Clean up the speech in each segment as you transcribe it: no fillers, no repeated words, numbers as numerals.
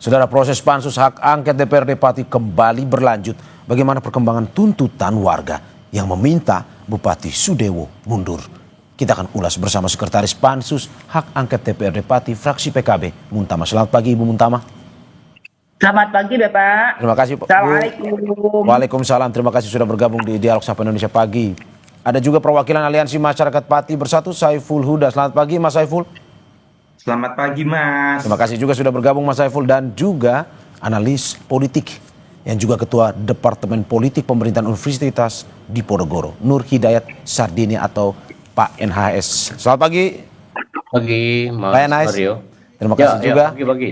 Saudara, proses pansus hak angket DPRD Pati kembali berlanjut. Bagaimana perkembangan tuntutan warga yang meminta Bupati Sudewo mundur? Kita akan ulas bersama Sekretaris Pansus Hak Angket DPRD Pati Fraksi PKB, Muntama. Selamat pagi, Ibu Muntama. Selamat pagi, Bapak. Terima kasih, Pak. Assalamualaikum. Waalaikumsalam. Terima kasih sudah bergabung di Dialog Sapa Indonesia Pagi. Ada juga perwakilan Aliansi Masyarakat Pati Bersatu, Saiful Huda. Selamat pagi, Mas Saiful. Selamat pagi, Mas. Terima kasih juga sudah bergabung Mas Saiful, dan juga analis politik yang juga Ketua Departemen Politik Pemerintahan Universitas Diponegoro, Nur Hidayat Sardini atau Pak NHS. Selamat pagi. Pagi, Mas Pak NHS. Mario. Terima kasih juga. Pagi.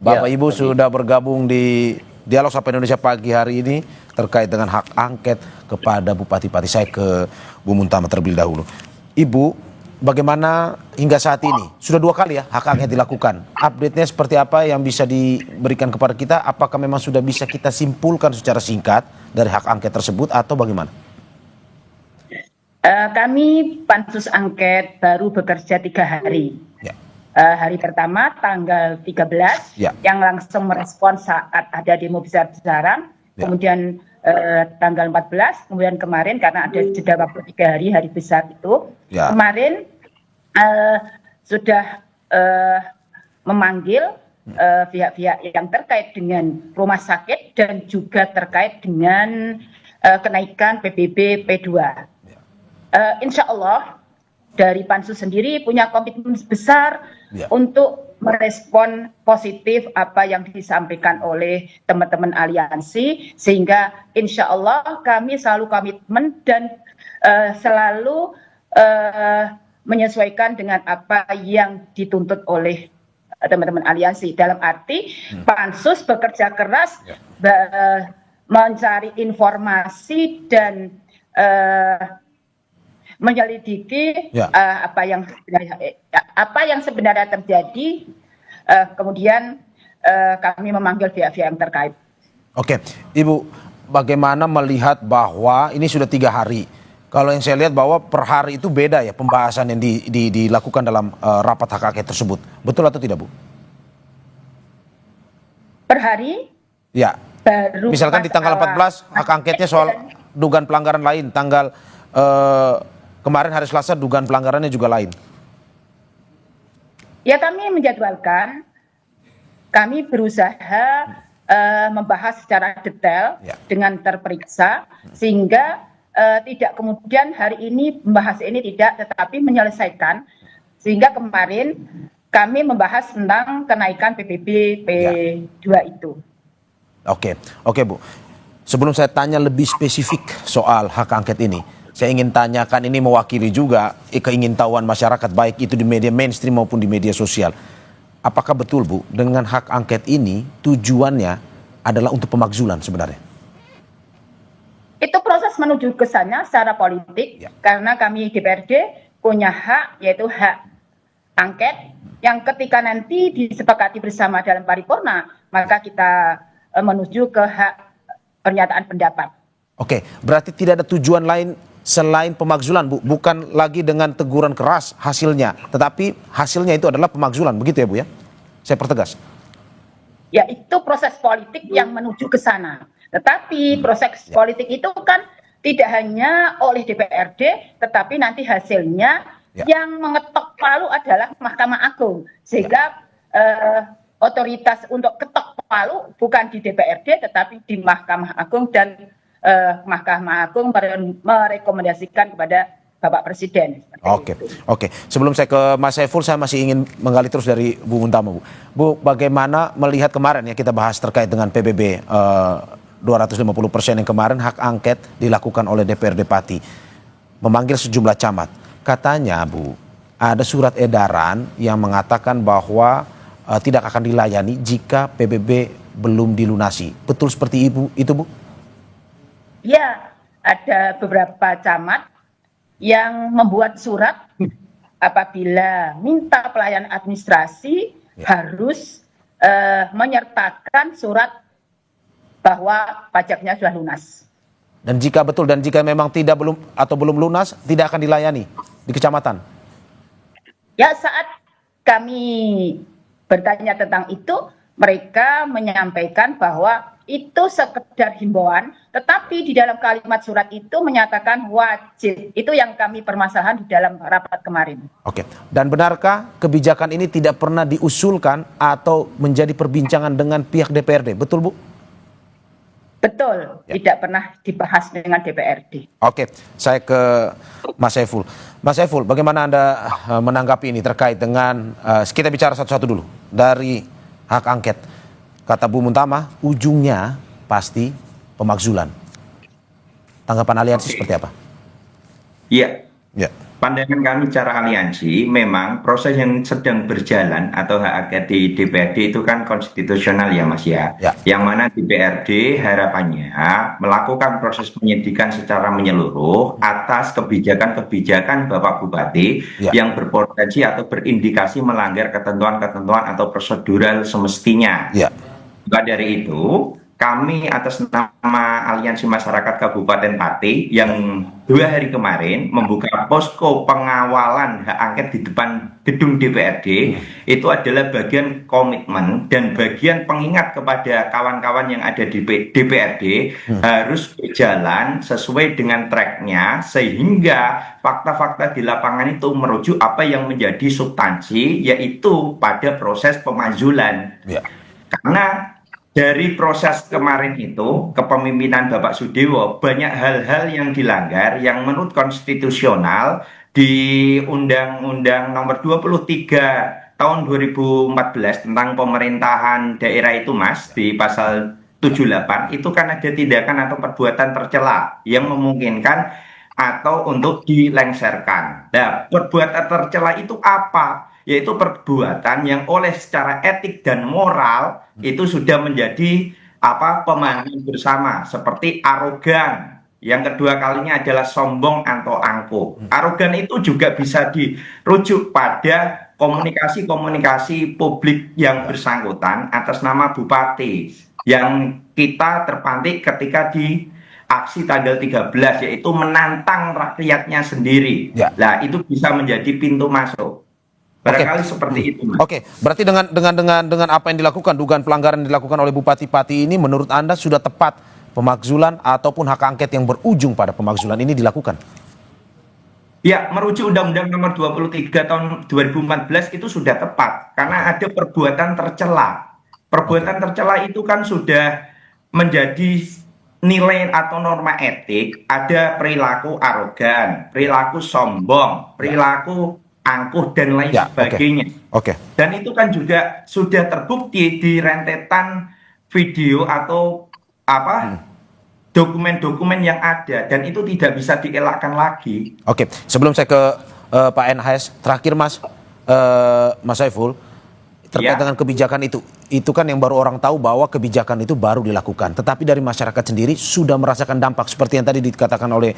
Bapak Ibu sudah bergabung di Dialog Sapa Indonesia Pagi hari ini terkait dengan hak angket kepada Bupati Pati. Saya ke Bu Muntama terlebih dahulu. Ibu, bagaimana hingga saat ini? Sudah 2 kali ya hak angket dilakukan. Update-nya seperti apa yang bisa diberikan kepada kita? Apakah memang sudah bisa kita simpulkan secara singkat dari hak angket tersebut atau bagaimana? Kami pansus angket baru bekerja 3 hari. Ya. Hari pertama tanggal 13 Ya. yang langsung merespon saat ada demo besar-besaran. Ya. Kemudian tanggal 14, kemudian kemarin karena ada jeda waktu 3 hari besar itu. Ya. Kemarin sudah memanggil pihak-pihak yang terkait dengan rumah sakit dan juga terkait dengan kenaikan PBB P2. Insya Allah dari Pansus sendiri punya komitmen besar untuk merespon positif apa yang disampaikan oleh teman-teman aliansi, sehingga insya Allah kami selalu komitmen dan selalu menyesuaikan dengan apa yang dituntut oleh teman-teman aliansi. Dalam arti Pansus bekerja keras mencari informasi dan menyelidiki apa yang sebenarnya terjadi, kemudian kami memanggil pihak-pihak yang terkait. Oke, Ibu, bagaimana melihat bahwa ini sudah 3 hari? Kalau yang saya lihat bahwa per hari itu beda ya pembahasan yang dilakukan dalam rapat hak angket tersebut. Betul atau tidak, Bu? Per hari? Ya. Baru misalkan di tanggal 14 hak angketnya soal dugaan pelanggaran lain, tanggal kemarin hari Selasa dugaan pelanggarannya juga lain. Ya, kami menjadwalkan, kami berusaha membahas secara detail dengan terperiksa, sehingga tidak kemudian hari ini membahas ini tidak, tetapi menyelesaikan. Sehingga kemarin kami membahas tentang kenaikan PBB P2 itu. Oke, Bu. Sebelum saya tanya lebih spesifik soal hak angket ini, saya ingin tanyakan, ini mewakili juga keingintahuan masyarakat baik itu di media mainstream maupun di media sosial. Apakah betul, Bu, dengan hak angket ini tujuannya adalah untuk pemakzulan sebenarnya? Itu proses menuju ke sana secara politik, karena kami DPRD punya hak, yaitu hak angket, yang ketika nanti disepakati bersama dalam paripurna, maka kita menuju ke hak pernyataan pendapat. Oke, berarti tidak ada tujuan lain selain pemakzulan, Bu? Bukan lagi dengan teguran keras hasilnya, tetapi hasilnya itu adalah pemakzulan, begitu ya, Bu ya? Saya pertegas. Ya, itu proses politik yang menuju ke sana. Tetapi proses politik itu kan tidak hanya oleh DPRD, tetapi nanti hasilnya yang mengetok palu adalah Mahkamah Agung. Sehingga otoritas untuk ketok palu bukan di DPRD, tetapi di Mahkamah Agung, dan Mahkamah Agung merekomendasikan kepada Bapak Presiden. Oke. Sebelum saya ke Mas Saiful, saya masih ingin menggali terus dari Bu Muntama, Bu. Bu, bagaimana melihat kemarin ya kita bahas terkait dengan PBB 250% yang kemarin hak angket dilakukan oleh DPRD Pati, memanggil sejumlah camat. Katanya, Bu, ada surat edaran yang mengatakan bahwa tidak akan dilayani jika PBB belum dilunasi. Betul seperti itu, Bu? Ya, ada beberapa camat yang membuat surat apabila minta pelayanan administrasi harus menyertakan surat bahwa pajaknya sudah lunas. Dan jika betul, dan jika memang belum lunas, tidak akan dilayani di kecamatan? Ya, saat kami bertanya tentang itu, mereka menyampaikan bahwa itu sekedar himbauan, tetapi di dalam kalimat surat itu menyatakan wajib. Itu yang kami permasalahan di dalam rapat kemarin. Oke, dan benarkah kebijakan ini tidak pernah diusulkan atau menjadi perbincangan dengan pihak DPRD, betul Bu? Betul, tidak pernah dibahas dengan DPRD. Oke, saya ke Mas Saiful. Mas Saiful, bagaimana Anda menanggapi ini terkait dengan, kita bicara satu-satu dulu, dari hak angket. Kata Bu Muntama, ujungnya pasti pemakzulan. Tanggapan aliansi seperti apa? Iya, Ya. pandangan kami secara aliansi, memang proses yang sedang berjalan atau hak angket di DPRD itu kan konstitusional ya Mas ya. Ya. Yang mana DPRD harapannya melakukan proses penyidikan secara menyeluruh atas kebijakan-kebijakan Bapak Bupati Ya. yang berpotensi atau berindikasi melanggar ketentuan-ketentuan atau prosedural semestinya. Ya. Maka dari itu, kami atas nama Aliansi Masyarakat Kabupaten Pati yang 2 hari kemarin membuka posko pengawalan hak angket di depan gedung DPRD, itu adalah bagian komitmen dan bagian pengingat kepada kawan-kawan yang ada di DPRD harus berjalan sesuai dengan tracknya, sehingga fakta-fakta di lapangan itu merujuk apa yang menjadi substansi, yaitu pada proses pemakzulan. Ya. Karena dari proses kemarin itu, kepemimpinan Bapak Sudewo, banyak hal-hal yang dilanggar yang menurut konstitusional di Undang-Undang Nomor 23 Tahun 2014 tentang pemerintahan daerah itu Mas, di pasal 78, itu kan ada tindakan atau perbuatan tercela yang memungkinkan atau untuk dilengsarkan. Nah, perbuatan tercela itu apa? Yaitu perbuatan yang oleh secara etik dan moral itu sudah menjadi pemahaman bersama, seperti arogan. Yang kedua kalinya adalah sombong atau angkuh. Arogan itu juga bisa dirujuk pada komunikasi-komunikasi publik yang bersangkutan atas nama bupati yang kita terpantik ketika di aksi tanggal 13, yaitu menantang rakyatnya sendiri. Ya. Nah, itu bisa menjadi pintu masuk. Barangkali seperti itu, Mas. Oke, berarti dengan apa yang dilakukan, dugaan pelanggaran yang dilakukan oleh Bupati Pati ini, menurut Anda sudah tepat pemakzulan ataupun hak angket yang berujung pada pemakzulan ini dilakukan? Ya, merujuk Undang-Undang Nomor 23 Tahun 2014 itu sudah tepat karena ada perbuatan tercela. Perbuatan tercela itu kan sudah menjadi nilai atau norma etik, ada perilaku arogan, perilaku sombong, perilaku angkuh dan lain sebagainya. Oke. Dan itu kan juga sudah terbukti di rentetan video atau dokumen-dokumen yang ada, dan itu tidak bisa dielakkan lagi. Oke, sebelum saya ke Pak NHS, terakhir Mas Saiful, terkait dengan kebijakan itu kan yang baru orang tahu bahwa kebijakan itu baru dilakukan, tetapi dari masyarakat sendiri sudah merasakan dampak seperti yang tadi dikatakan oleh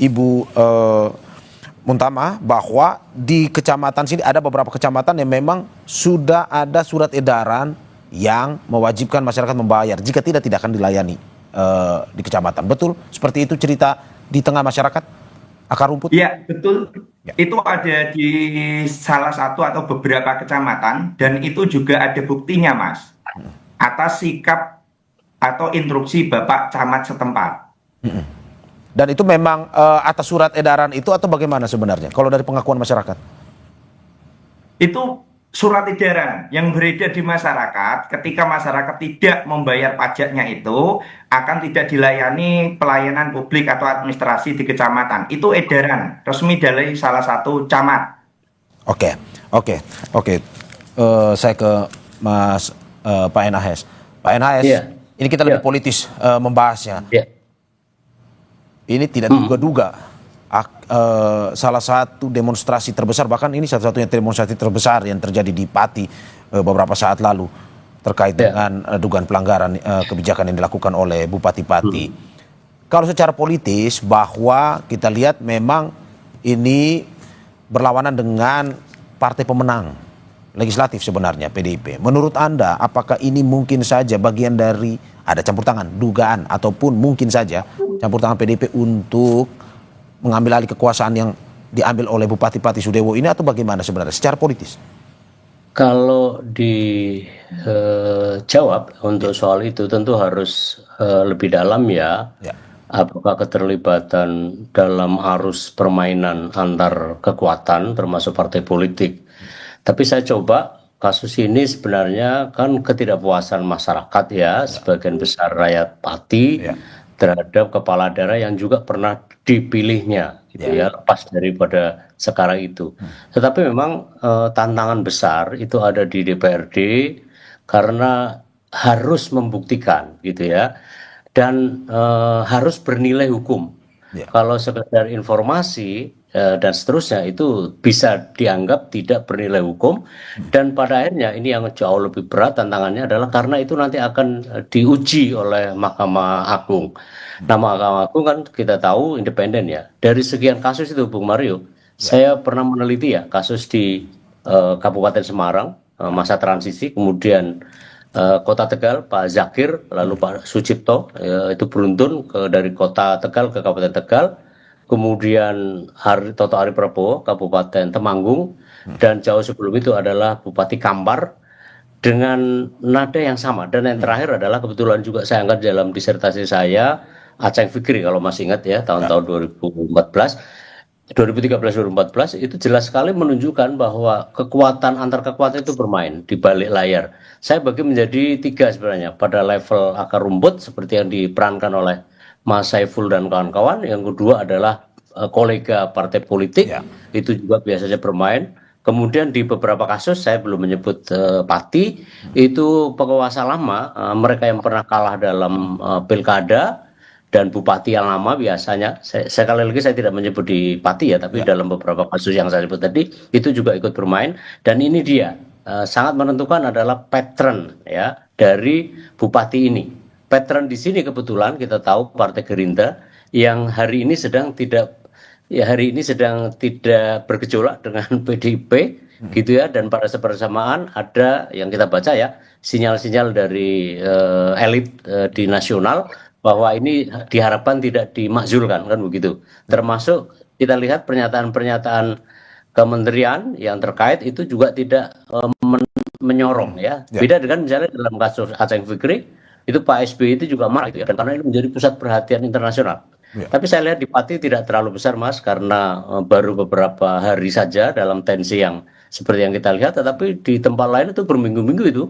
Ibu Muntama, bahwa di kecamatan sini ada beberapa kecamatan yang memang sudah ada surat edaran yang mewajibkan masyarakat membayar, jika tidak akan dilayani di kecamatan. Betul seperti itu cerita di tengah masyarakat akar rumput? Iya, betul. Ya. Itu ada di salah satu atau beberapa kecamatan, dan itu juga ada buktinya, Mas, atas sikap atau instruksi Bapak Camat setempat. Dan itu memang atas surat edaran itu atau bagaimana sebenarnya kalau dari pengakuan masyarakat? Itu surat edaran yang beredar di masyarakat ketika masyarakat tidak membayar pajaknya itu akan tidak dilayani pelayanan publik atau administrasi di kecamatan. Itu edaran resmi dari salah satu camat. Oke. Saya ke Mas Pak NHS. Pak NHS, ini kita lebih politis membahasnya. Ini tidak duga-duga salah satu demonstrasi terbesar, bahkan ini satu-satunya demonstrasi terbesar yang terjadi di Pati beberapa saat lalu terkait dengan dugaan pelanggaran kebijakan yang dilakukan oleh Bupati Pati. Kalau secara politis, bahwa kita lihat memang ini berlawanan dengan partai pemenang legislatif sebenarnya, PDIP. Menurut Anda, apakah ini mungkin saja bagian dari ada campur tangan, dugaan, ataupun mungkin saja campur tangan PDIP untuk mengambil alih kekuasaan yang diambil oleh Bupati Pati Sudewo ini, atau bagaimana sebenarnya secara politis? Kalau dijawab untuk soal itu tentu harus lebih dalam ya. Ya. Apakah keterlibatan dalam arus permainan antar kekuatan termasuk partai politik. Tapi saya coba kasus ini sebenarnya kan ketidakpuasan masyarakat ya, sebagian besar rakyat Pati Ya. terhadap kepala daerah yang juga pernah dipilihnya gitu ya, lepas daripada sekarang itu. Tetapi memang tantangan besar itu ada di DPRD karena harus membuktikan gitu ya, dan harus bernilai hukum. Ya. Kalau sekedar informasi dan seterusnya itu bisa dianggap tidak bernilai hukum, dan pada akhirnya ini yang jauh lebih berat tantangannya adalah karena itu nanti akan diuji oleh Mahkamah Agung. Nah, Mahkamah Agung kan kita tahu independen ya. Dari sekian kasus itu Bung Mario, saya pernah meneliti ya kasus di Kabupaten Semarang masa transisi, kemudian Kota Tegal Pak Zakir, lalu Pak Sucipto itu beruntun dari Kota Tegal ke Kabupaten Tegal, kemudian Toto Ari Prabowo Kabupaten Temanggung, dan jauh sebelum itu adalah Bupati Kampar dengan nada yang sama. Dan yang terakhir adalah kebetulan juga saya angkat dalam disertasi saya, Aceh Fikri kalau masih ingat ya, tahun-tahun 2013-2014 itu jelas sekali menunjukkan bahwa kekuatan antar kekuatan itu bermain di balik layar. Saya bagi menjadi tiga sebenarnya, pada level akar rumput seperti yang diperankan oleh Mas Saiful dan kawan-kawan. Yang kedua adalah kolega partai politik, itu juga biasanya bermain. Kemudian di beberapa kasus, saya belum menyebut Pati, itu penguasa lama, mereka yang pernah kalah dalam pilkada, dan bupati yang lama biasanya, sekali lagi saya tidak menyebut di Pati ya, tapi dalam beberapa kasus yang saya sebut tadi, itu juga ikut bermain. Dan ini dia, sangat menentukan adalah pattern ya dari bupati ini. Pattern di sini kebetulan kita tahu Partai Gerindra yang hari ini sedang tidak bergejolak dengan PDIP gitu ya, dan pada bersamaan ada yang kita baca ya sinyal-sinyal dari elit di nasional bahwa ini diharapkan tidak dimakzulkan kan begitu. Termasuk kita lihat pernyataan-pernyataan kementerian yang terkait itu juga tidak menyorong ya. Beda dengan misalnya dalam kasus Aceh Fikri itu Pak SBY itu juga marah gitu ya, dan karena ini menjadi pusat perhatian internasional. Tapi saya lihat di Pati tidak terlalu besar Mas, karena baru beberapa hari saja dalam tensi yang seperti yang kita lihat, tetapi di tempat lain itu berminggu-minggu itu.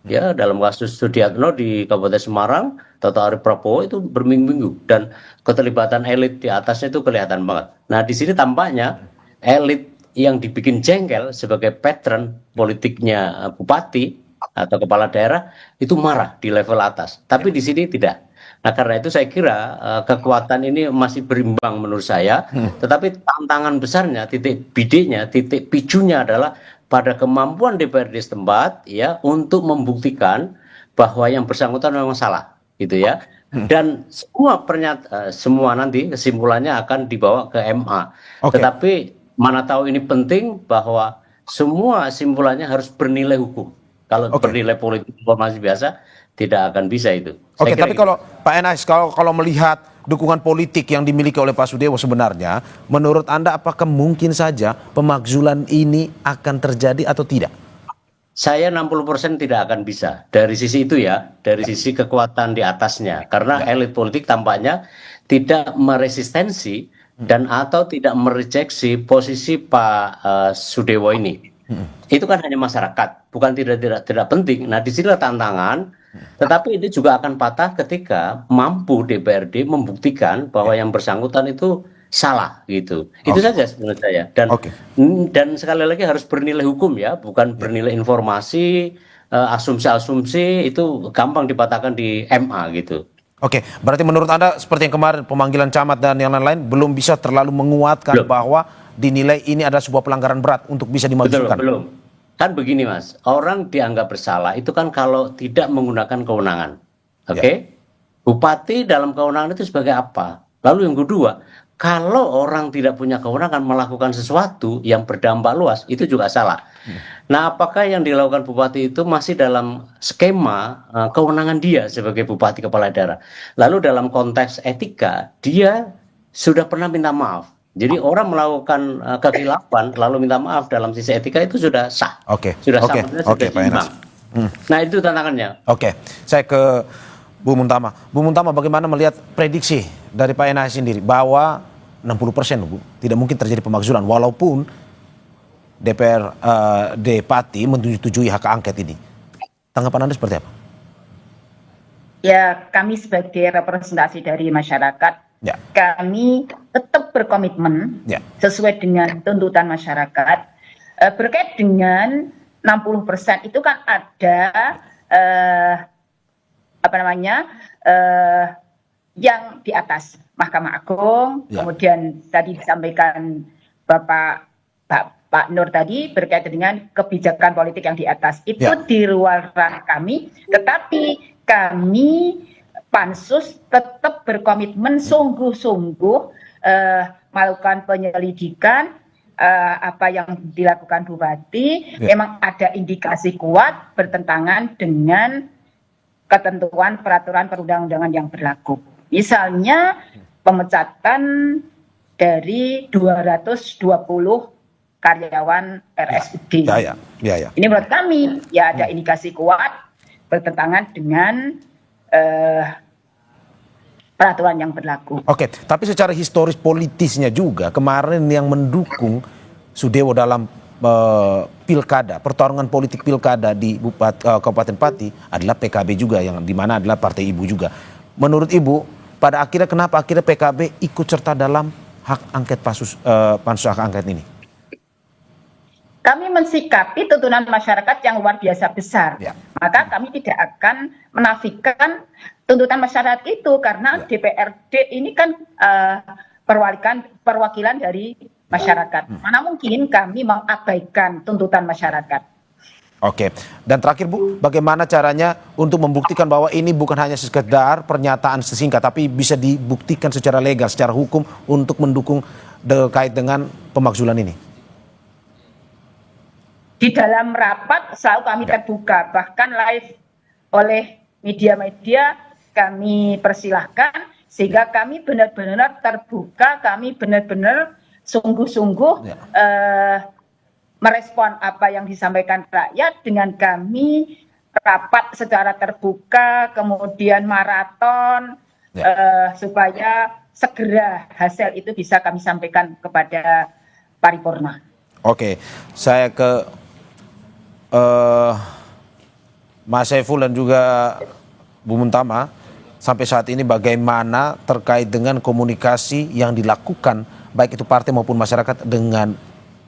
Ya, dalam kasus Sudiatno di Kabupaten Semarang, Toto Ari Prabowo itu berminggu-minggu, dan keterlibatan elit di atasnya itu kelihatan banget. Nah, di sini tampaknya elit yang dibikin jengkel sebagai pattern politiknya bupati atau kepala daerah itu marah di level atas, tapi di sini tidak. Nah, karena itu saya kira kekuatan ini masih berimbang menurut saya, tetapi tantangan besarnya, titik bidiknya, titik picunya adalah pada kemampuan DPRD setempat ya untuk membuktikan bahwa yang bersangkutan memang salah gitu ya. Dan semua nanti kesimpulannya akan dibawa ke MA. Tetapi mana tahu ini penting bahwa semua simpulannya harus bernilai hukum. Kalau bernilai politik informasi biasa tidak akan bisa itu. Oke, tapi kalau Pak Enas, kalau melihat dukungan politik yang dimiliki oleh Pak Sudewo sebenarnya, menurut Anda apakah mungkin saja pemakzulan ini akan terjadi atau tidak? Saya 60% tidak akan bisa dari sisi itu ya, dari sisi kekuatan di atasnya. Karena elit politik tampaknya tidak meresistensi dan atau tidak merejeksi posisi Pak Sudewo ini. Itu kan hanya masyarakat, bukan tidak penting. Nah, disinilah tantangan. Tetapi itu juga akan patah ketika mampu DPRD membuktikan bahwa yang bersangkutan itu salah gitu. Itu saja menurut saya. Dan sekali lagi harus bernilai hukum ya, bukan bernilai informasi, asumsi-asumsi itu gampang dipatahkan di MA gitu. Oke, berarti menurut Anda seperti yang kemarin pemanggilan camat dan yang lain-lain belum bisa terlalu menguatkan bahwa dinilai ini adalah sebuah pelanggaran berat untuk bisa dimajukan. Belum. Kan begini Mas, orang dianggap bersalah itu kan kalau tidak menggunakan kewenangan. Bupati dalam kewenangan itu sebagai apa? Lalu yang kedua, kalau orang tidak punya kewenangan melakukan sesuatu yang berdampak luas, itu juga salah. Nah, apakah yang dilakukan bupati itu masih dalam skema kewenangan dia sebagai bupati kepala daerah? Lalu dalam konteks etika, dia sudah pernah minta maaf Jadi orang melakukan kekhilafan lalu minta maaf dalam sisi etika itu sudah sah. Oke, Sudah oke, sah, maksudnya oke, sudah Pak Enas. seimbang. Nah, itu tantangannya. Oke, saya ke Bu Muntama. Bu Muntama, bagaimana melihat prediksi dari Pak Enas sendiri bahwa 60% Bu, tidak mungkin terjadi pemakzulan walaupun DPRD Pati menyetujui hak angket ini. Tanggapan Anda seperti apa? Ya, kami sebagai representasi dari masyarakat, Ya. kami tetap berkomitmen Ya. sesuai dengan tuntutan masyarakat. Berkait dengan 60% itu kan ada yang di atas Mahkamah Agung, Ya. kemudian tadi disampaikan Pak Nur tadi berkait dengan kebijakan politik yang di atas itu Ya. di luar ranah kami, tetapi kami Pansus tetap berkomitmen sungguh-sungguh melakukan penyelidikan apa yang dilakukan Bupati. Ya. Memang ada indikasi kuat bertentangan dengan ketentuan peraturan perundang-undangan yang berlaku. Misalnya pemecatan dari 220 karyawan RSUD. Ya. Ini menurut kami ya ada indikasi kuat bertentangan dengan peraturan yang berlaku. Oke, tapi secara historis politisnya juga kemarin yang mendukung Sudewo dalam pilkada, pertarungan politik pilkada di Kabupaten Pati adalah PKB juga, yang dimana adalah partai ibu juga. Menurut ibu, pada akhirnya kenapa akhirnya PKB ikut serta dalam hak angket pansus hak angket ini? Kami mensikapi tuntutan masyarakat yang luar biasa besar. Ya. Maka kami tidak akan menafikan tuntutan masyarakat itu karena DPRD ini kan perwakilan dari masyarakat. Mana mungkin kami mengabaikan tuntutan masyarakat. Oke, dan terakhir Bu, bagaimana caranya untuk membuktikan bahwa ini bukan hanya sekedar pernyataan sesingkat, tapi bisa dibuktikan secara legal, secara hukum untuk mendukung terkait dengan pemakzulan ini? Di dalam rapat selalu kami terbuka, bahkan live oleh media-media kami persilahkan, sehingga kami benar-benar terbuka, kami benar-benar sungguh-sungguh merespon apa yang disampaikan rakyat dengan kami rapat secara terbuka, kemudian maraton, supaya segera hasil itu bisa kami sampaikan kepada paripurna. Oke, saya ke Mas Saiful dan juga Bu Muntama, sampai saat ini bagaimana terkait dengan komunikasi yang dilakukan baik itu partai maupun masyarakat dengan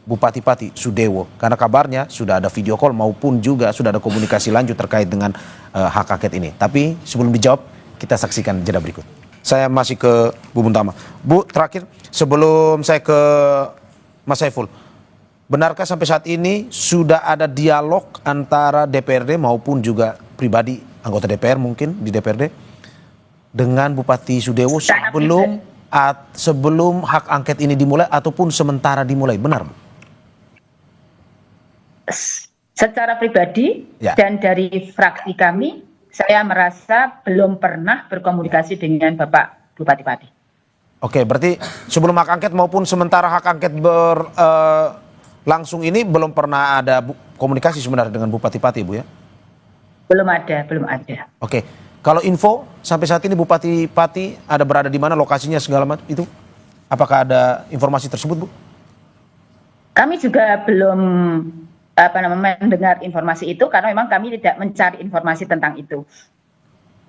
Bupati Pati Sudewo, karena kabarnya sudah ada video call maupun juga sudah ada komunikasi lanjut terkait dengan hak angket ini. Tapi sebelum dijawab, kita saksikan jeda berikut. Saya masih ke Bu Muntama. Bu, terakhir sebelum saya ke Mas Saiful, benarkah sampai saat ini sudah ada dialog antara DPRD maupun juga pribadi anggota DPR mungkin di DPRD dengan Bupati Sudewo sebelum hak angket ini dimulai ataupun sementara dimulai, benar Bu? Secara pribadi dan dari fraksi kami, saya merasa belum pernah berkomunikasi dengan Bapak Bupati Pati. Oke, berarti sebelum hak angket maupun sementara hak angket langsung ini belum pernah ada komunikasi sebenarnya dengan Bupati Pati, Bu ya? Belum ada. Oke, kalau info sampai saat ini Bupati Pati ada berada di mana, lokasinya segala macam itu? Apakah ada informasi tersebut, Bu? Kami juga belum mendengar informasi itu karena memang kami tidak mencari informasi tentang itu.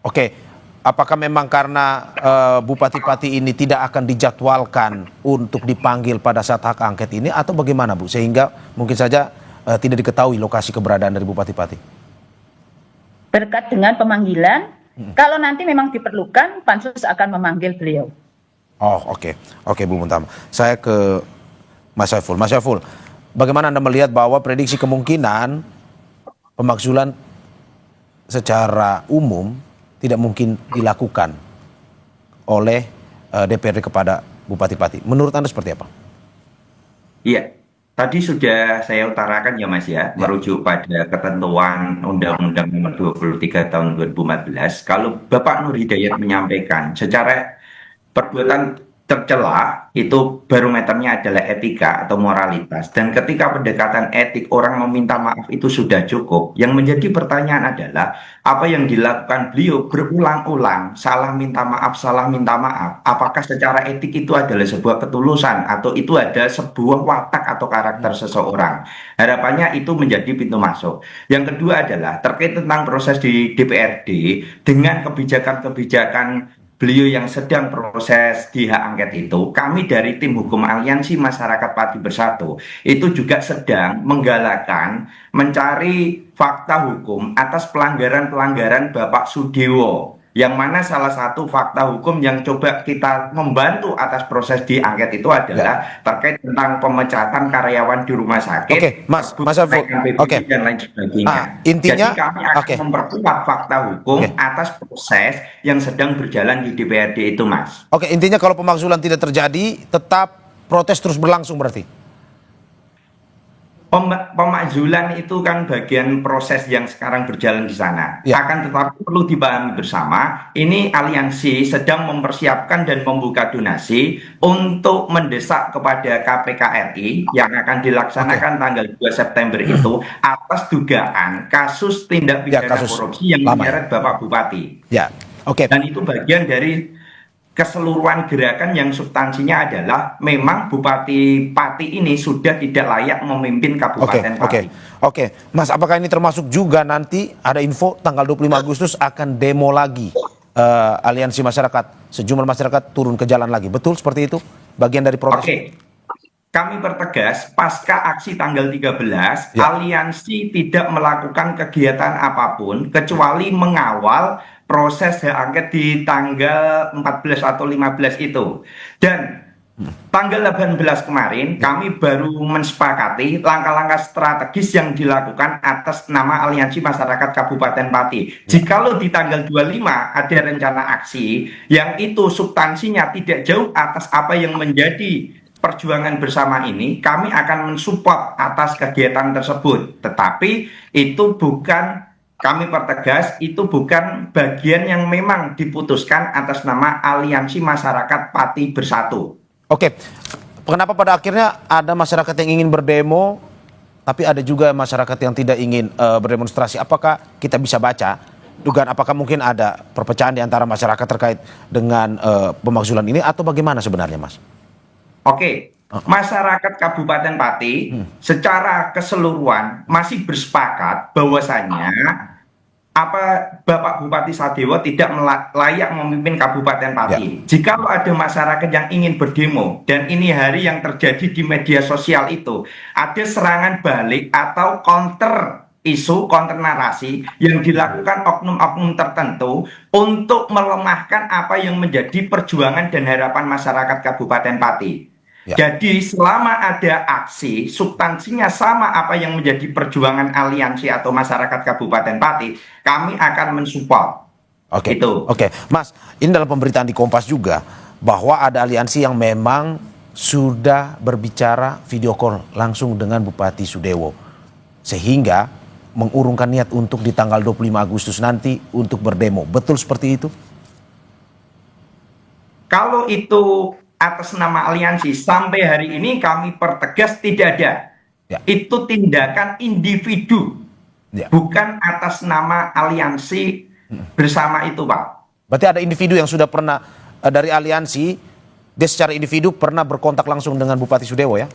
Oke, apakah memang karena Bupati Pati ini tidak akan dijadwalkan untuk dipanggil pada saat hak angket ini atau bagaimana Bu? Sehingga mungkin saja tidak diketahui lokasi keberadaan dari Bupati Pati. Berkat dengan pemanggilan, kalau nanti memang diperlukan, Pansus akan memanggil beliau. Oh oke Bu Muntama. Saya ke Mas Saiful. Mas Saiful, bagaimana Anda melihat bahwa prediksi kemungkinan pemakzulan secara umum tidak mungkin dilakukan oleh DPRD kepada Bupati Pati? Menurut Anda seperti apa? Iya, tadi sudah saya utarakan ya Mas ya, merujuk pada ketentuan Undang-Undang Nomor 23 Tahun 2014, kalau Bapak Nur Hidayat menyampaikan secara perbuatan tercela itu barometernya adalah etika atau moralitas, dan ketika pendekatan etik orang meminta maaf itu sudah cukup. Yang menjadi pertanyaan adalah apa yang dilakukan beliau berulang-ulang, salah minta maaf, apakah secara etik itu adalah sebuah ketulusan atau itu ada sebuah watak atau karakter seseorang. Harapannya itu menjadi pintu masuk. Yang kedua adalah terkait tentang proses di DPRD dengan kebijakan-kebijakan beliau yang sedang proses di hak angket itu. Kami dari tim hukum Aliansi Masyarakat Pati Bersatu itu juga sedang menggalakkan mencari fakta hukum atas pelanggaran-pelanggaran Bapak Sudewo, yang mana salah satu fakta hukum yang coba kita membantu atas proses di angket itu adalah terkait tentang pemecatan karyawan di rumah sakit. Oke, Mas Saiful. Oke. Dan lain sebagainya. Intinya, jadi kami akan memperkuat fakta hukum atas proses yang sedang berjalan di DPRD itu, Mas. Oke, intinya kalau pemakzulan tidak terjadi, tetap protes terus berlangsung berarti? Pemakzulan itu kan bagian proses yang sekarang berjalan di sana. Ya. Akan tetapi perlu dipahami bersama, ini aliansi sedang mempersiapkan dan membuka donasi untuk mendesak kepada KPK RI yang akan dilaksanakan tanggal 2 September itu atas dugaan kasus tindak pidana korupsi yang menyeret Bapak Bupati. Ya, oke. Dan itu bagian dari keseluruhan gerakan yang substansinya adalah memang Bupati Pati ini sudah tidak layak memimpin Kabupaten Pati. Oke. Mas, apakah ini termasuk juga nanti ada info tanggal 25 Agustus akan demo lagi aliansi masyarakat, sejumlah masyarakat turun ke jalan lagi, betul seperti itu? Bagian dari protes? Oke. Kami pertegas, pasca aksi tanggal 13, aliansi tidak melakukan kegiatan apapun kecuali mengawal proses hak angket di tanggal 14 atau 15 itu. Dan tanggal 18 kemarin kami baru mensepakati langkah-langkah strategis yang dilakukan atas nama Aliansi Masyarakat Kabupaten Pati. Jikalau di tanggal 25 ada rencana aksi yang itu substansinya tidak jauh atas apa yang menjadi perjuangan bersama ini, kami akan mensupport atas kegiatan tersebut. Tetapi itu bukan, kami pertegas, itu bukan bagian yang memang diputuskan atas nama Aliansi Masyarakat Pati Bersatu. Oke, kenapa pada akhirnya ada masyarakat yang ingin berdemo, tapi ada juga masyarakat yang tidak ingin berdemonstrasi? Apakah kita bisa baca dugaan apakah mungkin ada perpecahan di antara masyarakat terkait dengan pemakzulan ini atau bagaimana sebenarnya, Mas? Oke, masyarakat Kabupaten Pati secara keseluruhan masih bersepakat bahwasanya Bapak Bupati Sadewo tidak layak memimpin Kabupaten Pati. Jika ada masyarakat yang ingin berdemo dan ini hari yang terjadi di media sosial itu ada serangan balik atau counter isu, counter narasi yang dilakukan oknum-oknum tertentu untuk melemahkan apa yang menjadi perjuangan dan harapan masyarakat Kabupaten Pati. Jadi selama ada aksi, substansinya sama apa yang menjadi perjuangan aliansi atau masyarakat Kabupaten Pati, kami akan mensupport. Oke, Mas, ini dalam pemberitaan di Kompas juga bahwa ada aliansi yang memang sudah berbicara video call langsung dengan Bupati Sudewo, sehingga mengurungkan niat untuk di tanggal 25 Agustus nanti untuk berdemo. Betul seperti itu? Kalau itu atas nama aliansi, sampai hari ini kami pertegas tidak ada. Itu tindakan individu, bukan atas nama aliansi bersama itu, Pak. Berarti ada individu yang sudah pernah dari aliansi, dia secara individu pernah berkontak langsung dengan Bupati Sudewo, ya?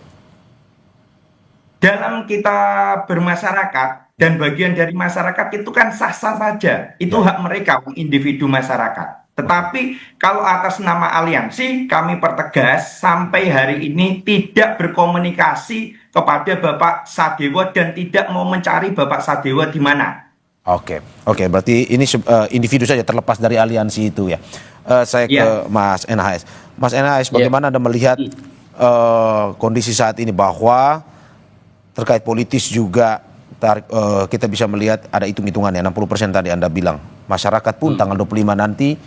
Dalam kita bermasyarakat dan bagian dari masyarakat itu kan sah-sah saja. Itu hak mereka, individu masyarakat. Tetapi kalau atas nama aliansi, kami pertegas sampai hari ini tidak berkomunikasi kepada Bapak Sadewo dan tidak mau mencari Bapak Sadewo di mana. Oke, berarti ini individu saja terlepas dari aliansi itu, ya. Saya ke Mas NHS. Mas NHS, bagaimana Anda melihat kondisi saat ini bahwa terkait politis juga kita bisa melihat ada hitung-hitungannya 60% tadi Anda bilang. Masyarakat pun tanggal 25 nanti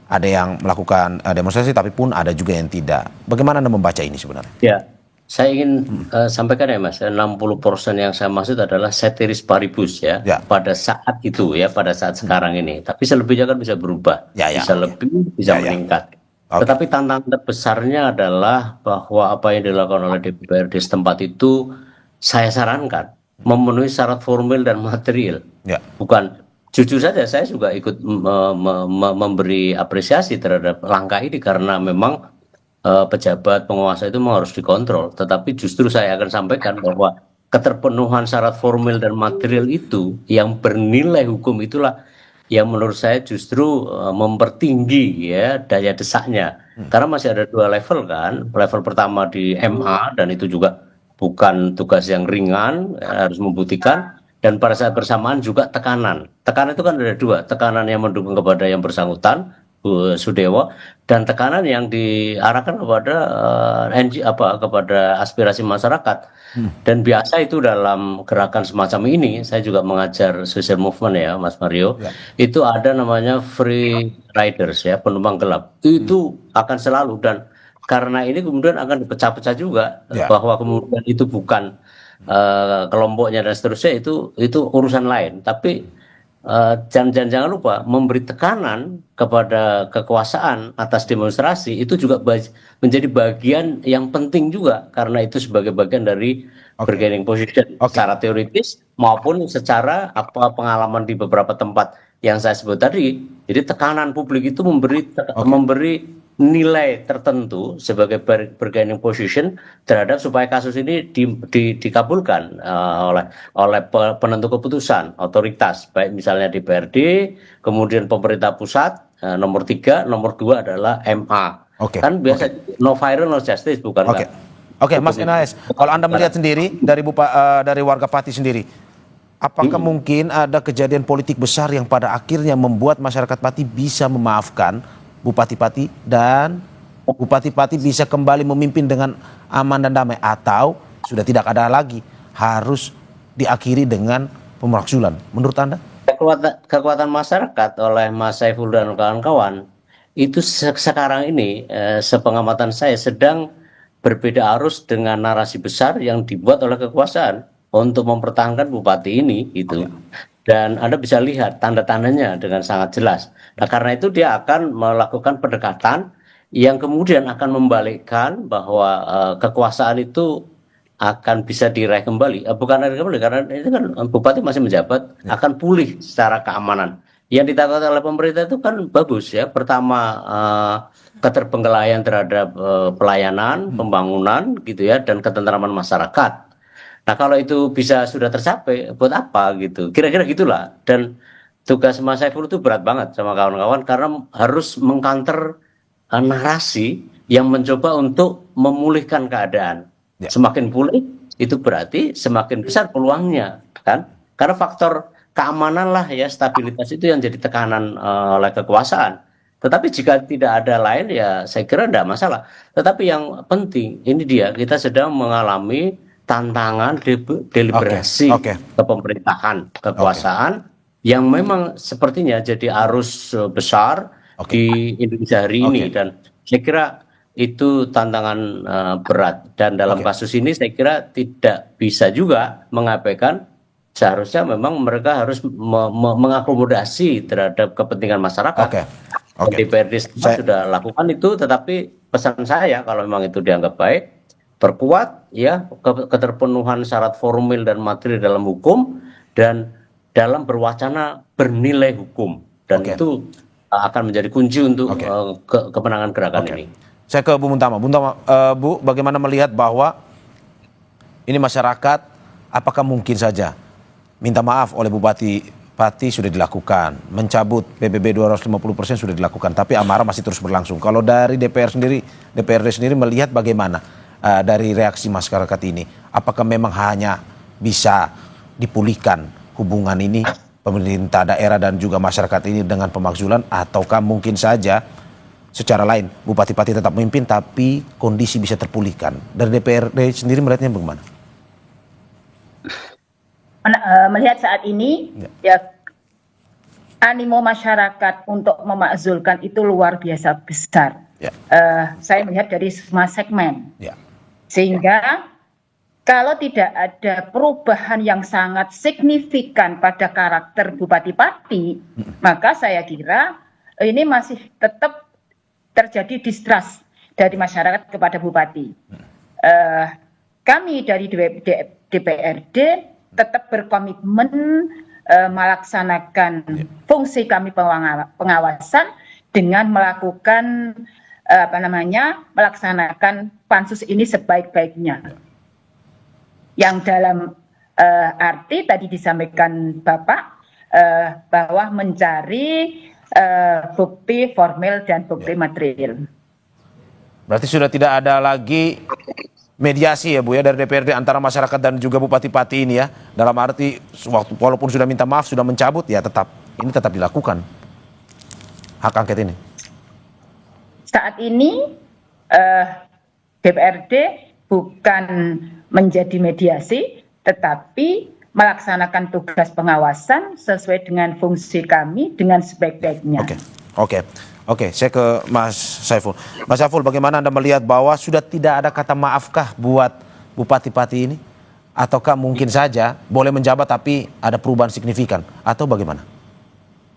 ada yang melakukan demonstrasi, tapi pun ada juga yang tidak. Bagaimana Anda membaca ini sebenarnya? Ya, saya ingin sampaikan ya Mas, 60% yang saya maksud adalah ceteris paribus ya, pada saat itu ya, pada saat sekarang ini. Tapi selebihnya kan bisa berubah, bisa lebih, bisa meningkat. Oke. Tetapi tantangan terbesarnya adalah bahwa apa yang dilakukan oleh DPRD setempat itu saya sarankan memenuhi syarat formil dan material. Ya. Bukan, jujur saja saya juga ikut memberi apresiasi terhadap langkah ini karena memang pejabat penguasa itu memang harus dikontrol. Tetapi justru saya akan sampaikan bahwa keterpenuhan syarat formil dan material itu yang bernilai hukum itulah yang menurut saya justru mempertinggi ya daya desaknya. Karena masih ada dua level kan. Level pertama di MA dan itu juga bukan tugas yang ringan, harus membuktikan. Dan pada saat bersamaan juga tekanan. Tekanan itu kan ada dua, tekanan yang mendukung kepada yang bersangkutan, Bu Sudewo, dan tekanan yang diarahkan kepada kepada aspirasi masyarakat. Dan biasa itu dalam gerakan semacam ini, saya juga mengajar social movement ya, Mas Mario. Ya. Itu ada namanya free riders ya, penumpang gelap. Itu akan selalu dan karena ini kemudian akan dipecah-pecah juga Ya. bahwa kemudian itu bukan kelompoknya dan seterusnya itu urusan lain. Tapi jangan lupa memberi tekanan kepada kekuasaan atas demonstrasi itu juga menjadi bagian yang penting juga karena itu sebagai bagian dari bargaining position secara teoritis maupun secara pengalaman di beberapa tempat yang saya sebut tadi. Jadi tekanan publik itu memberi nilai tertentu sebagai bargaining position terhadap supaya kasus ini dikabulkan oleh penentu keputusan otoritas baik misalnya DPRD, kemudian pemerintah pusat, nomor 3, nomor 2 adalah MA. Kan biasa no viral no justice bukan kan? Oke, Mas Enaes, kalau Anda melihat sendiri dari warga Pati sendiri, apakah mungkin ada kejadian politik besar yang pada akhirnya membuat masyarakat Pati bisa memaafkan Bupati Pati dan Bupati Pati bisa kembali memimpin dengan aman dan damai atau sudah tidak ada lagi harus diakhiri dengan pemakzulan? Menurut Anda? Kekuatan masyarakat oleh Mas Saiful dan kawan-kawan itu sekarang ini sepengamatan saya sedang berbeda arus dengan narasi besar yang dibuat oleh kekuasaan untuk mempertahankan bupati ini gitu. Dan Anda bisa lihat tanda-tandanya dengan sangat jelas. Nah, karena itu dia akan melakukan pendekatan yang kemudian akan membalikkan bahwa kekuasaan itu akan bisa diraih kembali. Bukan diraih kembali, karena itu kan bupati masih menjabat, akan pulih secara keamanan. Yang ditakutkan oleh pemerintah itu kan bagus ya. Pertama, keterbengkalaian terhadap pelayanan, pembangunan gitu ya, dan ketentraman masyarakat. Nah kalau itu bisa sudah tercapai, buat apa gitu? Kira-kira gitulah. Dan tugas Mas Saiful itu berat banget sama kawan-kawan karena harus mengcounter narasi yang mencoba untuk memulihkan keadaan. Semakin pulih itu berarti semakin besar peluangnya, kan? Karena faktor keamanan lah ya, stabilitas itu yang jadi tekanan oleh kekuasaan. Tetapi jika tidak ada lain ya saya kira tidak masalah. Tetapi yang penting ini dia kita sedang mengalami tantangan deliberasi kepemerintahan, kekuasaan yang memang sepertinya jadi arus besar di Indonesia hari ini dan saya kira itu tantangan berat dan dalam kasus ini saya kira tidak bisa juga mengabaikan seharusnya memang mereka harus mengakomodasi terhadap kepentingan masyarakat. DPRD sudah lakukan itu, tetapi pesan saya kalau memang itu dianggap baik, perkuat ya keterpenuhan syarat formil dan materi dalam hukum dan dalam berwacana bernilai hukum dan itu akan menjadi kunci untuk kemenangan gerakan ini. Saya ke Bu Muntama. Bu, bagaimana melihat bahwa ini masyarakat apakah mungkin saja minta maaf oleh Bupati Pati sudah dilakukan, mencabut PBB 250% sudah dilakukan, tapi amarah masih terus berlangsung. Kalau dari DPRD sendiri melihat bagaimana dari reaksi masyarakat ini, apakah memang hanya bisa dipulihkan hubungan ini pemerintah daerah dan juga masyarakat ini dengan pemakzulan, ataukah mungkin saja secara lain Bupati Pati tetap memimpin tapi kondisi bisa terpulihkan? Dari DPRD sendiri melihatnya bagaimana? Melihat saat ini ya animo masyarakat untuk memakzulkan itu luar biasa besar. Saya melihat dari semua segmen. Sehingga kalau tidak ada perubahan yang sangat signifikan pada karakter Bupati Pati, maka saya kira ini masih tetap terjadi distrust dari masyarakat kepada bupati. Kami dari DPRD tetap berkomitmen melaksanakan fungsi kami pengawasan dengan melakukan melaksanakan pansus ini sebaik-baiknya. Yang dalam arti tadi disampaikan Bapak bahwa mencari bukti formil dan bukti material. Berarti sudah tidak ada lagi mediasi ya Bu ya dari DPRD antara masyarakat dan juga bupati-pati ini ya. Dalam arti walaupun sudah minta maaf, sudah mencabut ya tetap dilakukan hak angket ini. Saat ini DPRD bukan menjadi mediasi, tetapi melaksanakan tugas pengawasan sesuai dengan fungsi kami dengan sebaik-baiknya. Oke, saya ke Mas Saiful. Mas Saiful, bagaimana Anda melihat bahwa sudah tidak ada kata maafkah buat bupati-pati ini? Ataukah mungkin saja boleh menjabat tapi ada perubahan signifikan? Atau bagaimana?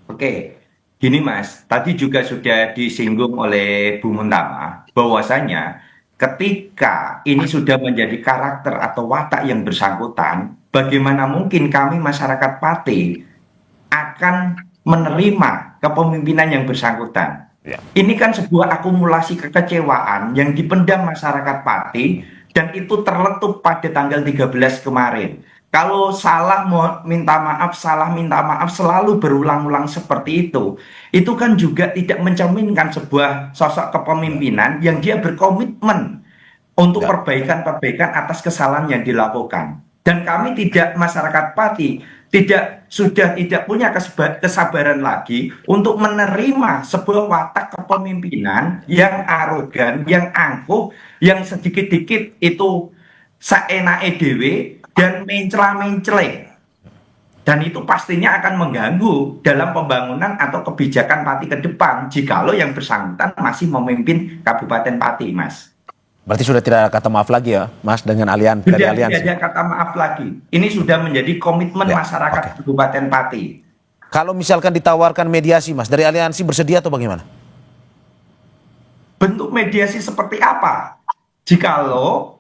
Oke, gini Mas, tadi juga sudah disinggung oleh Bu Muntama bahwasanya ketika ini sudah menjadi karakter atau watak yang bersangkutan, bagaimana mungkin kami masyarakat Pati akan menerima kepemimpinan yang bersangkutan. Ya. Ini kan sebuah akumulasi kekecewaan yang dipendam masyarakat Pati dan itu terletup pada tanggal 13 kemarin. Kalau salah minta maaf selalu berulang-ulang seperti itu kan juga tidak mencerminkan sebuah sosok kepemimpinan yang dia berkomitmen untuk perbaikan-perbaikan atas kesalahan yang dilakukan. Dan kami masyarakat Pati sudah tidak punya kesabaran lagi untuk menerima sebuah watak kepemimpinan yang arogan, yang angkuh, yang sedikit-dikit itu saenake dhewe dan mencela-mencele. Dan itu pastinya akan mengganggu dalam pembangunan atau kebijakan Pati ke depan jikalau yang bersangkutan masih memimpin Kabupaten Pati, Mas. Berarti sudah tidak ada kata maaf lagi ya, Mas, dengan aliansi. Sudah tidak ada kata maaf lagi. Ini sudah menjadi komitmen masyarakat Kabupaten Pati. Kalau misalkan ditawarkan mediasi, Mas, dari aliansi bersedia atau bagaimana? Bentuk mediasi seperti apa? Jikalau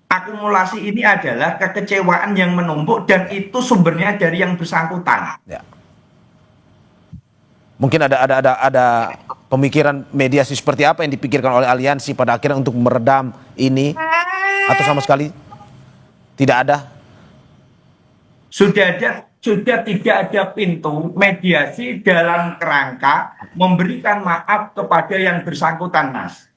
akumulasi ini adalah kekecewaan yang menumpuk dan itu sumbernya dari yang bersangkutan. Ya. Mungkin ada pemikiran mediasi seperti apa yang dipikirkan oleh aliansi pada akhirnya untuk meredam ini atau sama sekali tidak ada? Sudah tidak ada pintu mediasi dalam kerangka memberikan maaf kepada yang bersangkutan, Mas.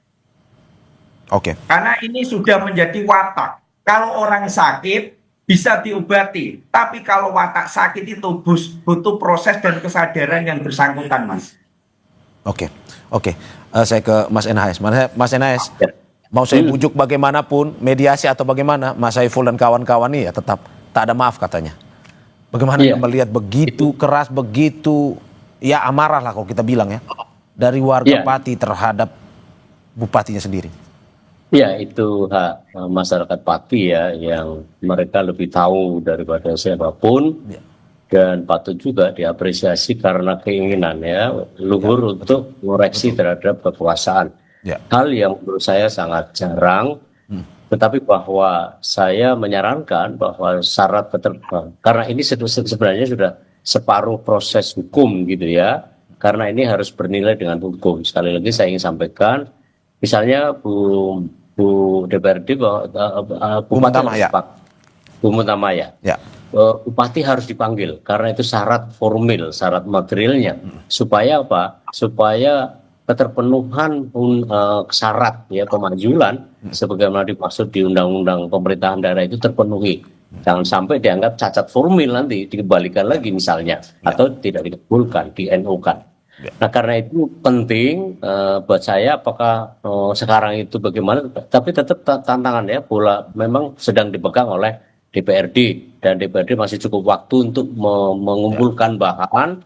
Oke. Karena ini sudah menjadi watak. Kalau orang sakit bisa diobati, tapi kalau watak sakit itu butuh proses dan kesadaran yang bersangkutan, Mas. Oke. Saya ke Mas Enhaes. Mas Enhaes, mau saya bujuk bagaimanapun, mediasi atau bagaimana, Mas Saiful dan kawan-kawan ini ya tetap tak ada maaf katanya. Bagaimana melihat begitu keras, begitu ya amarah lah kalau kita bilang ya, dari warga Pati terhadap bupatinya sendiri. Ya, itu hak masyarakat Pati ya, yang mereka lebih tahu daripada siapapun, dan patut juga diapresiasi karena keinginannya luhur untuk mengoreksi terhadap kekuasaan. Hal yang menurut saya sangat jarang, tetapi bahwa saya menyarankan bahwa syarat karena ini sebenarnya sudah separuh proses hukum gitu ya, karena ini harus bernilai dengan hukum. Sekali lagi saya ingin sampaikan, misalnya Bu DPRD Bu Muntamaya. Bupati harus dipanggil karena itu syarat formil, syarat materialnya. Supaya apa? Supaya keterpenuhan syarat ya pemanggilan sebagaimana dimaksud di Undang-Undang Pemerintahan Daerah itu terpenuhi. Jangan sampai dianggap cacat formil nanti dikembalikan lagi misalnya atau tidak dikabulkan, di-NO-kan. Nah karena itu penting buat saya apakah sekarang itu bagaimana, tapi tetap tantangan ya, bola memang sedang dipegang oleh DPRD dan DPRD masih cukup waktu untuk mengumpulkan bahan,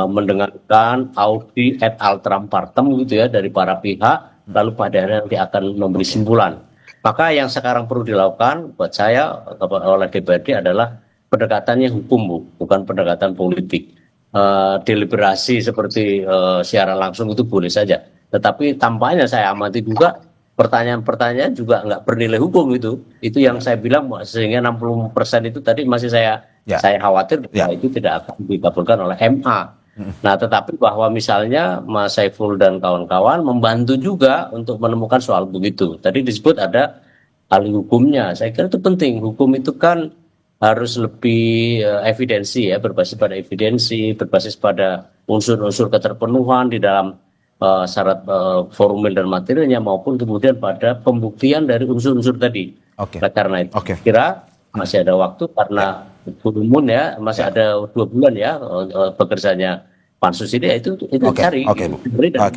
mendengarkan audi et alteram partem gitu ya dari para pihak, lalu pada akhirnya nanti akan memberi simpulan. Maka yang sekarang perlu dilakukan buat saya oleh DPRD adalah pendekatannya hukum, Bu, bukan pendekatan politik. deliberasi seperti siaran langsung itu boleh saja. Tetapi tampaknya saya amati juga pertanyaan-pertanyaan juga nggak bernilai hukum itu. Itu yang saya bilang sehingga 60% itu tadi masih saya khawatir bahwa itu tidak akan dikabulkan oleh MA. Nah, tetapi bahwa misalnya Mas Saiful dan kawan-kawan membantu juga untuk menemukan soal begitu. Tadi disebut ada ahli hukumnya. Saya kira itu penting. Hukum itu kan harus lebih evidensi ya, berbasis pada evidensi, berbasis pada unsur-unsur keterpenuhan di dalam syarat formil dan materialnya maupun kemudian pada pembuktian dari unsur-unsur tadi. Nah, karena itu kira masih ada waktu karena Burumun ya masih ada 2 bulan ya bekerjanya pansus ini ya itu cari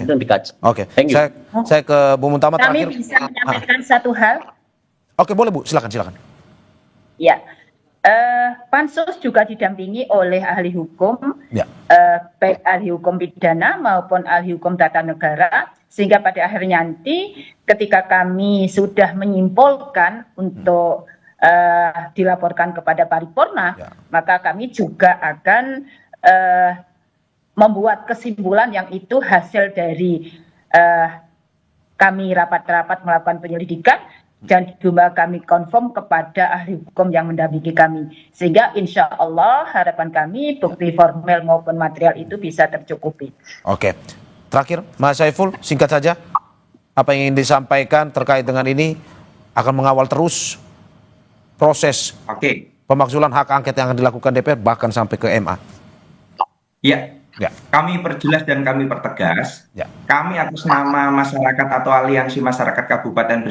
dan dikaji. Thank you. Saya ke Bu Muntama terakhir. Kami bisa menyampaikan satu hal. Oke, boleh Bu, silakan. Ya, pansus juga didampingi oleh ahli hukum, baik ahli hukum pidana maupun ahli hukum tata negara, sehingga pada akhirnya nanti ketika kami sudah menyimpulkan untuk dilaporkan kepada paripurna, maka kami juga akan membuat kesimpulan yang itu hasil dari kami rapat-rapat melakukan penyelidikan dan juga kami konfirm kepada ahli hukum yang mendampingi kami, sehingga insya Allah harapan kami bukti formil maupun material itu bisa tercukupi. Oke, terakhir Mas Saiful, singkat saja apa yang ingin disampaikan terkait dengan ini, akan mengawal terus proses pemakzulan hak angket yang akan dilakukan DPR bahkan sampai ke MA. Ya. Kami perjelas dan kami pertegas, kami atas nama masyarakat atau Aliansi Masyarakat Kabupaten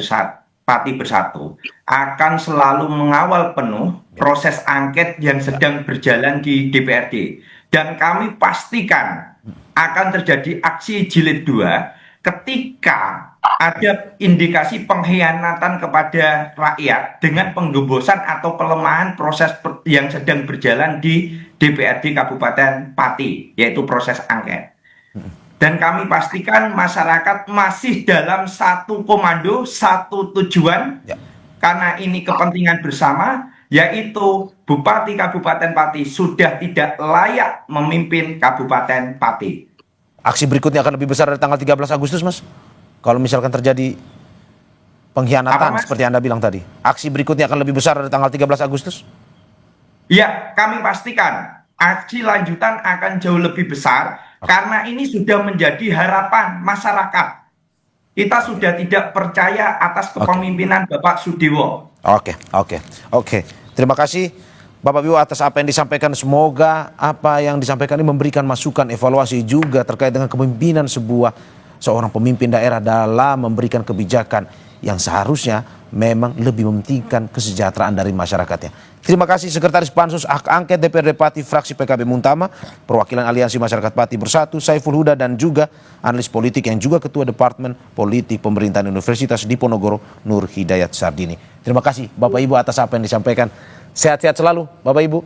Pati Bersatu akan selalu mengawal penuh proses angket yang sedang berjalan di DPRD. Dan kami pastikan akan terjadi aksi jilid 2 ketika ada indikasi pengkhianatan kepada rakyat dengan penggembosan atau pelemahan proses yang sedang berjalan di DPRD Kabupaten Pati, yaitu proses angket. Dan kami pastikan masyarakat masih dalam satu komando, satu tujuan, karena ini kepentingan bersama, yaitu Bupati Kabupaten Pati sudah tidak layak memimpin Kabupaten Pati. Aksi berikutnya akan lebih besar dari tanggal 13 Agustus, Mas? Kalau misalkan terjadi pengkhianatan seperti Anda bilang tadi. Aksi berikutnya akan lebih besar dari tanggal 13 Agustus? Ya, kami pastikan aksi lanjutan akan jauh lebih besar karena ini sudah menjadi harapan masyarakat. Kita sudah tidak percaya atas kepemimpinan Bapak Sudewo. Oke. Terima kasih Bapak Ibu atas apa yang disampaikan. Semoga apa yang disampaikan ini memberikan masukan, evaluasi juga terkait dengan kepemimpinan seorang pemimpin daerah dalam memberikan kebijakan yang seharusnya memang lebih mementingkan kesejahteraan dari masyarakatnya. Terima kasih Sekretaris Pansus Hak Angket DPRD Pati fraksi PKB Muntama, perwakilan Aliansi Masyarakat Pati Bersatu Saiful Huda, dan juga analis politik yang juga Ketua Departemen Politik Pemerintahan Universitas Diponegoro Nur Hidayat Sardini. Terima kasih Bapak Ibu atas apa yang disampaikan. Sehat-sehat selalu Bapak Ibu.